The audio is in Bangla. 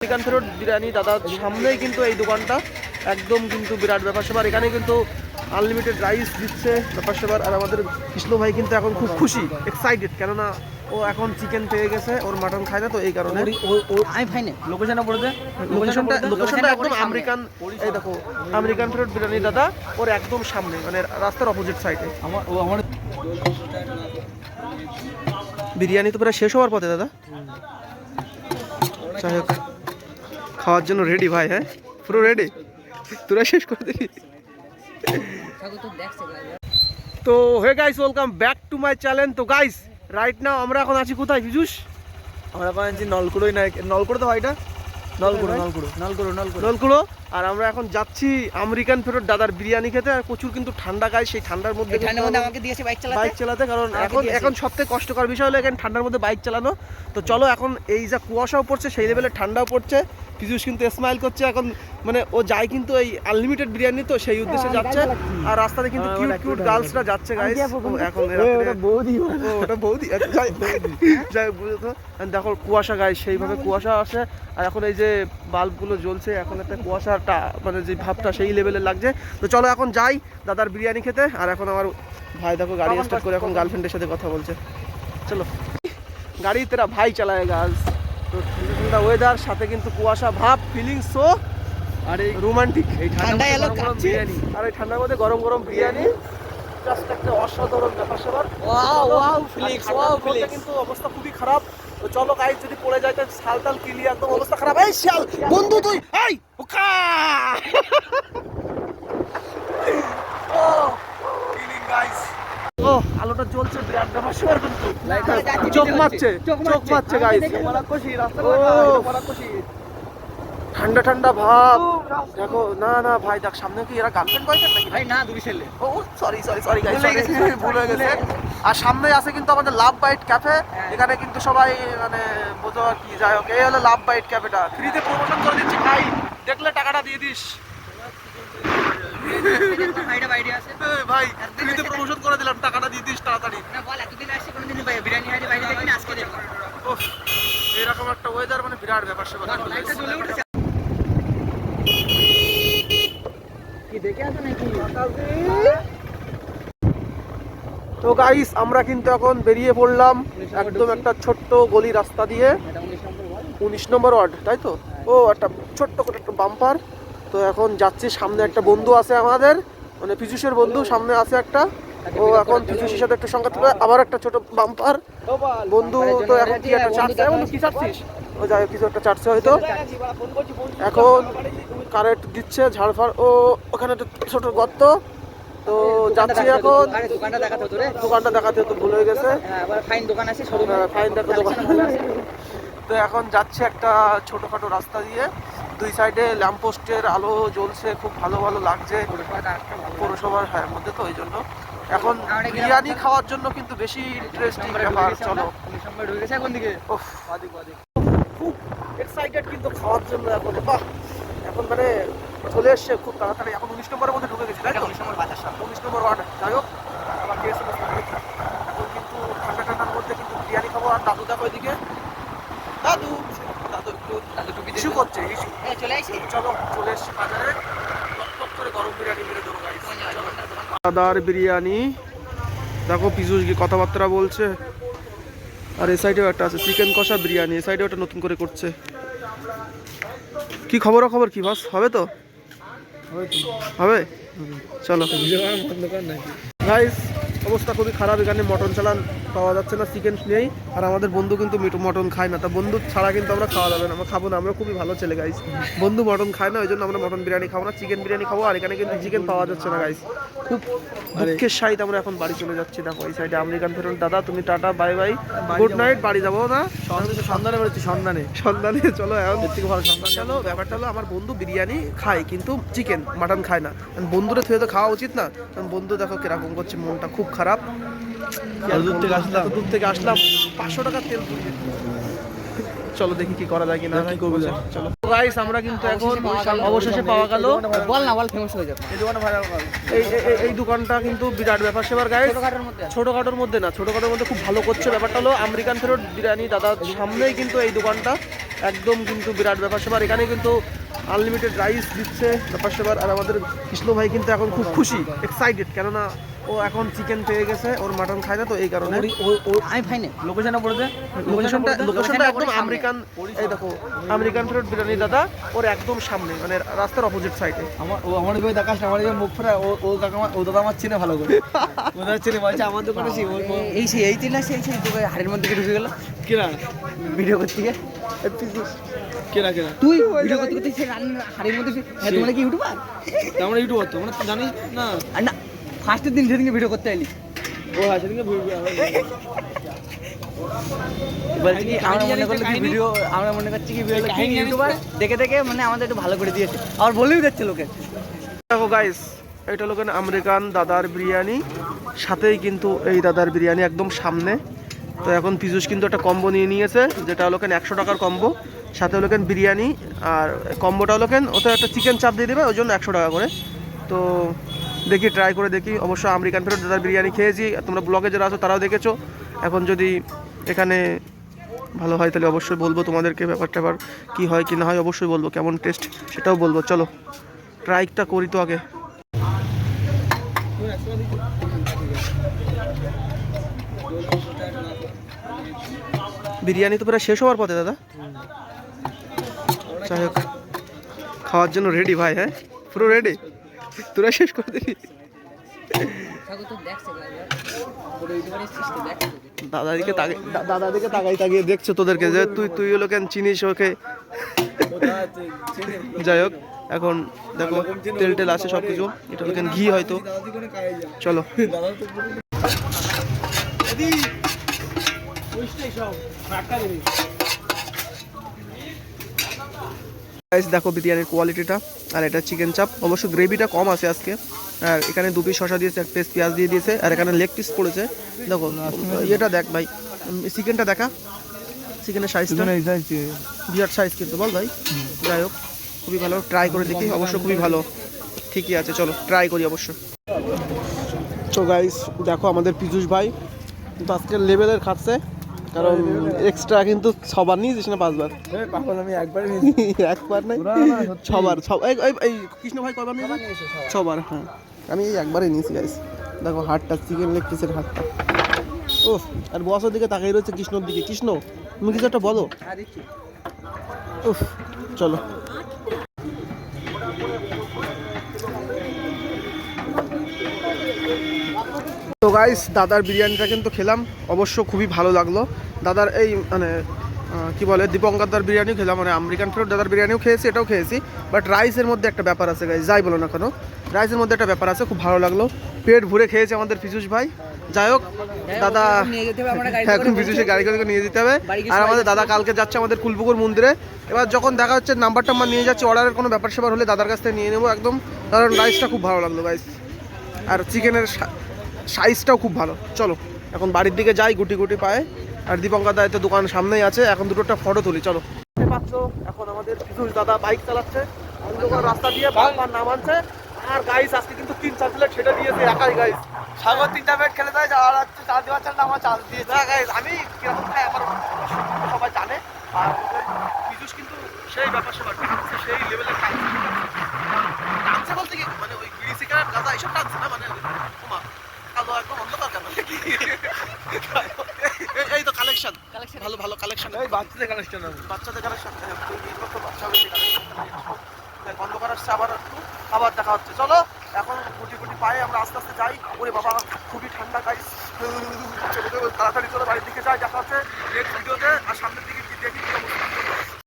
আমেরিকান ফেরত বিরিয়ানি দাদার সামনেই কিন্তু এই দোকানটা একদম কিন্তু বিরাট ব্যাপার সেবার। এখানে কিন্তু আনলিমিটেড রাইস দিচ্ছে ব্যাপার সেবার। আর আমাদের কৃষ্ণ ভাই কিন্তু এখন খুব খুশি, এক্সাইটেড, কেননা ও এখন চিকেন পেয়ে গেছে, ওর মাটন খায় না, তো এই কারণে আমি খাই না। লোকেশনটা বলে দে। লোকেশনটা একদম আমেরিকান, এই দেখো আমেরিকান ফেরত বিরিয়ানি দাদা ওর একদম সামনে, মানে রাস্তার অপোজিট সাইডে। আমার বিরিয়ানি তো প্রায় শেষ হওয়ার পথে দাদা, যাই হোক খাওয়ার জন্য রেডি ভাই। হ্যাঁ পুরো রেডি, তোরা শেষ করে দিবি। তো hey guys, welcome back to my channel. তো গাইস রাইট নাও আমরা এখন আছি কোথায় বিজুস? আমরা এখন আছি নলকুড়োই না, নলকুড়ো তো ভাইটা নলকুড়ো। আর আমরা এখন যাচ্ছি আমেরিকান ফেরত দাদার বিরিয়ানি খেতে। আর প্রচুর কিন্তু ঠান্ডা গায়ে, সেই ঠান্ডার মধ্যে আমাকে দিয়েছে বাইক চালাতে, কারণ এখন সবথেকে কষ্টকর বিষয় হলো এখানে ঠান্ডার মধ্যে বাইক চালানো। তো চলো, এখন এই যা কুয়াশাও পড়ছে সেই লেভেলে ঠান্ডাও পড়ছে। পীযূষ কিন্তু স্মাইল করছে এখন, মানে ও যায় কিন্তু এই আনলিমিটেড বিরিয়ানি, তো সেই উদ্দেশ্যে যাচ্ছে। আর রাস্তাতে কিন্তু কিউট কিউট গার্লসরা যাচ্ছে গাইস। এখন ওটা বৌদি যাই বুঝতো, দেখো কুয়াশা গাইস, সেইভাবে কুয়াশা আসে। আর এখন এই যে বাল্বগুলো জ্বলছে, এখন একটা কুয়াশাটা মানে যে ভাবটা সেই লেভেলের লাগছে। তো চলো এখন যাই দাদার বিরিয়ানি খেতে। আর এখন আমার ভাই দেখো গাড়ি স্টার্ট করে এখন গার্লফ্রেন্ডের সাথে কথা বলছে। চলো, গাড়ি তেরা ভাই চালায় গার্লস। তো ঠান্ডা ওয়েদার, সাথে কিন্তু কুয়াশা ভাব, ফিলিং সো আর এই রোমান্টিক। এই ঠান্ডায় এলো বিরিয়ানি, আর এই ঠান্ডার মধ্যে গরম গরম বিরিয়ানি, জাস্ট একটা অসাধারণ ব্যাপার স্যাপার। ওয়াও ফিলিংস, কিন্তু অবস্থা খুবই খারাপ। তো চলো গাইস, যদি পড়ে যায় তো সালটাল ক্লিয়ার, একদম অবস্থা খারাপ। এই শাল বন্ধু তুই, এই ওকা ও ফিলিং গাইস। ও আলোটা জ্বলছে, বিরাট ব্যাপার স্যাপার কিন্তু চোখ মারছে গাইস। ঠান্ডা ঠান্ডা ভাব দেখো। না না ভাই দেখ সামনে কি এরা গার্লফ্রেন্ড বয়ফ্রেন্ড নাকি? ভাই না, দুই ছেলে। ও সরি গাইস, ভুল হয়ে গেছে। আর সামনে আছে কিন্তু আমাদের লাভ বাইট ক্যাফে। এখানে কিন্তু সবাই মানে বোঝো আর কি, যাই হোক এই হলো লাভ বাইট ক্যাফেটা। ফ্রিতে প্রমোশন করে দিচ্ছি ভাই, দেখলে টাকাটা দিয়ে দিস ভাই। ফ্রিতে প্রমোশন করে দিলাম, টাকাটা দিয়ে দিস তাড়াতাড়ি। এরকম একটা ওয়েদার মানে বিরাট ব্যাপার সেবার। তো গাইস আমরা কিন্তু এখন বেরিয়ে পড়লাম একদম একটা ছোট্ট গলি রাস্তা দিয়ে, 19 নম্বর ওয়ার্ড, তাই তো? ও একটা ছোট্ট করে একটা বাম্পার। তো এখন যাচ্ছি, সামনে একটা বন্ধু আছে আমাদের, মানে পীযূষের বন্ধু সামনে আছে একটা। ও এখন পীযূষের সাথে একটু সংঘাত করে, আবার একটা ছোট বাম্পার বন্ধু। তো এখন কি একটা চাটছে, কি চাটছিস? ও যাই কিছু একটা চাটছে হয়তো। এখন কারেন্ট দিচ্ছে ঝাড়ফাড়। ও ওখানে একটা ছোট গর্ত। তো যাচ্ছি এখন, দোকানটা দেখাতে তো ভুল হয়ে গেছে। ফাইন দোকান আছে, ফাইন দেখো দোকান। তো এখন যাচ্ছে একটা ছোটখাটো রাস্তা দিয়ে, দুই সাইডে ল্যাম্পপোস্টের আলো জ্বলছে, খুব ভালো ভালো লাগছে পৌরসভার হ্যাঁ মধ্যে। তো ওই জন্য এখন বিরিয়ানি খাওয়ার জন্য কিন্তু বেশি ইন্টারেস্টিং ব্যাপার। চলো, খুব এক্সাইটেড কিন্তু খাওয়ার জন্য এখন। বাহ, এখন মানে চলে এসছে খুব তাড়াতাড়ি। এখন 19 নম্বরের মধ্যে ঢুকে গেছি, তাই তো? 19 নম্বর ওয়ার্ড। যাই হোক আবার গিয়েছে এখন কিন্তু ঠান্ডার মধ্যে কিন্তু বিরিয়ানি খাবো। আর দাদু দেখো এদিকে, দাদু একটু ইস্যু করছে, চলে এসেছি বাজারে, করে গরম বিরিয়ানি মেরে দেবো গাইস। দাদার বিরিয়ানি দেখো, পীযূষ গিয়ে কথাবার্তা বলছে। আর এই সাইডেও একটা আছে চিকেন কষা বিরিয়ানি, এই সাইডেও একটা নতুন করে করছে। কি খবর কি বাস হবে? তো হবে, চলো। গাইস অবস্থা খুবই খারাপ, এখানে মটন চালান পাওয়া যাচ্ছে না, চিকেন নেই। আর আমাদের বন্ধু কিন্তু মটন খায় না, তা বন্ধু ছাড়া কিন্তু আমরা খাওয়া যাবে না, আমরা খাবো না। আমরা খুবই ভালো ছেলে গাইস, বন্ধু মটন খায় না, ওই জন্য আমরা মটন বিরিয়ানি খাবো না, চিকেন বিরিয়ানি খাবো। আর এখানে কিন্তু চিকেন পাওয়া যাচ্ছে না গাইস, খুব দুঃখের সাইড। আমরা এখন বাড়ি চলে যাচ্ছি। দেখো এই সাইডে আমেরিকান ফেরত দাদা, তুমি tata bye bye, good night. বাড়ি যাবো না, সন্ধানে বেরোচ্ছি, সন্ধানে চলো। এখন থেকে ভালো সন্ধান। চলো, ব্যাপারটা হলো আমার বন্ধু বিরিয়ানি খায় কিন্তু চিকেন মাটন খায় না। বন্ধুরা থুয়ে তো খাওয়া উচিত না। বন্ধু দেখো কিরকম করছে, মনটা খুব খারাপ। দূর থেকে আসলাম 500 টাকার তেল পুড়িয়ে। চলো দেখি কি করা যায় কিনা কি করবো চলো গাইস আমরা কিন্তু এখন অবশেষে পাওয়া গেল বল না বল ফেমাস হয়ে যাবে এই দোকানে ভাইরাল কর এই দোকানটা কিন্তু বিরাট ব্যাপার সেবার গাইস ছোটখাটোর মধ্যে ছোটখাটোর মধ্যে না ছোটখাটোর মধ্যে খুব ভালো করছে ব্যাপারটা হলো আমেরিকান ফেরত বিরিয়ানি দাদার সামনেই কিন্তু এই দোকানটা একদম কিন্তু বিরাট ব্যাপার সেবার এখানে কিন্তু আনলিমিটেড রাইস দিচ্ছে ব্যাপার সেবার আর আমাদের কৃষ্ণ ভাই কিন্তু এখন খুব খুশি এক্সাইটেড কেননা ও এখন চিকেন পেয়ে গেছে ওর মাটন খায় না তো এই কারণে আমি ফাইনে লোকেশনটা পড়ে দে লোকেশনটা একদম আমেরিকান এই দেখো আমেরিকান ফেরত বিরিয়ানি দাদা ওর একদম সামনে মানে রাস্তার অপোজিট সাইডে আমার ভাই দেখাস না আমার মুখ ফেরা ও কাকা ও দাদা আমার চিনে ভালো করে ও দাদা চিনে বলছে আমার দোকানে এই তিনটা সেই দোকানে হাড়ের মধ্যে ঢুকে গেল কিরা ভিডিও করতে গিয়ে কিরা তুই ভিডিও করতে করতে সেই হাড়ের মধ্যে তোমরা কি ইউটিউবার আমরা ইউটিউবার তো আমরা জানি না না ফার্স্টের দিন সেদিনকে ভিডিও করতে এলি ও হ্যাঁ সেদিনকে বলছি কি আমরা মনে করছি কি ইউটিউবার দেখে দেখে মানে আমাদের একটু ভালো করে দিয়েছে আর বলেও যাচ্ছে লোকে দেখো গাইস এটা হলো কেন আমেরিকান দাদার বিরিয়ানি সাথেই কিন্তু এই দাদার বিরিয়ানি একদম সামনে তো এখন পীযূষ কিন্তু একটা কম্বো নিয়ে নিয়েছে যেটা হলো কেন 100 টাকার কম্বো সাথে হলো কেন বিরিয়ানি আর কম্বোটা হলো কেন ওটা একটা চিকেন চাপ দিয়ে দেবে ওই জন্য 100 টাকা করে তো দেখি ট্রাই করে দেখি অবশ্য আমেরিকান ফেরত দাদার বিরিয়ানি খেয়েছি তোমরা ব্লগে যারা আছো তারাও দেখেছো এখন যদি এখানে ভালো হয় তাহলে অবশ্যই বলবো তোমাদেরকে ব্যাপারটা আবার কী হয় কি না হয় অবশ্যই বলবো কেমন টেস্ট সেটাও বলবো চলো ট্রাইটা করি তো আগে বিরিয়ানি তো প্রায় শেষ হওয়ার পথে দাদা যাই হোক খাওয়ার জন্য রেডি ভাই হ্যাঁ পুরো রেডি তোরা শেষ করে দিবি দাদাদিকে তাকিয়ে দেখছো তোদেরকে যে তুই হলো কেন চিনিস ওকে যাই হোক এখন দেখো তেল টেল আছে সব কিছু এটা হলো কেন ঘি হয়তো চলো দেখো বিরিয়ানির কোয়ালিটিটা আর এটা চিকেন চাপ অবশ্য গ্রেভিটা কম আছে আজকে আর এখানে 2 পিস শসা দিয়েছে 1 পিস পেঁয়াজ দিয়ে দিয়েছে আর এখানে লেগ পিস পড়েছে দেখো এটা দেখ ভাই চিকেনটা দেখা চিকেনের সাইজটা বিরাট সাইজ কিন্তু বল ভাই যাই হোক খুবই ভালো ট্রাই করে দেখি অবশ্য খুবই ভালো ঠিকই আছে চলো ট্রাই করি অবশ্য তো গাইস দেখো আমাদের পীযূষ ভাই কিন্তু আজকের লেভেলের খাচ্ছে কারণ এক্সট্রা কিন্তু 6 বার নিয়েছিস না 5 বার আমি একবারই একবার নাই 6 বার এই কৃষ্ণ ভাই কয়বার নিয়েছিস 6 বার হ্যাঁ আমি এই একবারই নিয়েছি গাইস দেখো হাড়টা চিকেন লেগ পিসের হাড়টা ও আর বসের দিকে তাকাই রয়েছে কৃষ্ণর দিকে কৃষ্ণ তুমি কিছু একটা বলো উফ চলো তো গাইস দাদার বিরিয়ানিটা কিন্তু খেলাম অবশ্য খুবই ভালো লাগলো দাদার এই মানে কি বলে দীপঙ্করদার বিরিয়ানিও খেলাম মানে আমেরিকান ফেরত দাদার বিরিয়ানিও খেয়েছি এটাও খেয়েছি বাট রাইসের মধ্যে একটা ব্যাপার আছে গাইস যাই বলো না কেন রাইসের মধ্যে একটা ব্যাপার আছে খুব ভালো লাগলো পেট ভরে খেয়েছে আমাদের পীযূষ ভাই যাই হোক দাদা এখন পীযূষের গাড়ি করে নিয়ে যেতে হবে আর আমাদের দাদা কালকে যাচ্ছে আমাদের কুলপুকুর মন্দিরে এবার যখন দেখা হচ্ছে নাম্বার টাম্বার নিয়ে যাচ্ছে অর্ডারের কোনো ব্যাপার স্যাপার হলে দাদার কাছ থেকে নিয়ে নেবো একদম কারণ রাইসটা খুব ভালো লাগলো গাইস আর চিকেনের সাইজটাও খুব ভালো চলো এখন বাড়ির দিকে যাই গুটি গুটি পায়ে আর দীপঙ্কর দায়িত্ব দোকান সামনেই আছে এখন দুটোটা ফটো তুলি চলো পাচ্ছ এখন আমাদের পীযূষ দাদা বাইক চালাচ্ছে অন্ধকার রাস্তা দিয়ে বারবার নামাচ্ছে আর গাইস আজকে কিন্তু 3-4 প্লেট ছেড়ে দিয়েছে একাই গাইস সাগর 3টা প্লেট খেলে দেয় আর হচ্ছে চাল দেওয়ার চাল না আমার চাল দিয়েছে না গাইস আমি কিরকম খাই আমার সবাই জানে আর পীযূষ কিন্তু সেই ব্যাপার সবার টানছে সেই লেভেলের টানছে বলতে কি মানে ওই বিড়ি সিগারেট গাঁজা এইসব টানছে না মানে কালো একদম অন্ধকার কেন এই তো কালেকশন ভালো ভালো কালেকশন এই বাচ্চাদের কালেকশন বাচ্চাদের কালেকশন অন্ধকার আসছে আবার দেখা হচ্ছে চলো এখন গুটি গুটি পায়ে আমরা আস্তে আস্তে যাই ওরে বাবা খুবই ঠান্ডা গাইস তাড়াতাড়ি চলো বাড়ির দিকে যাই দেখা হচ্ছে নেক্সট ভিডিওতে আর সামনের দিকে দেখি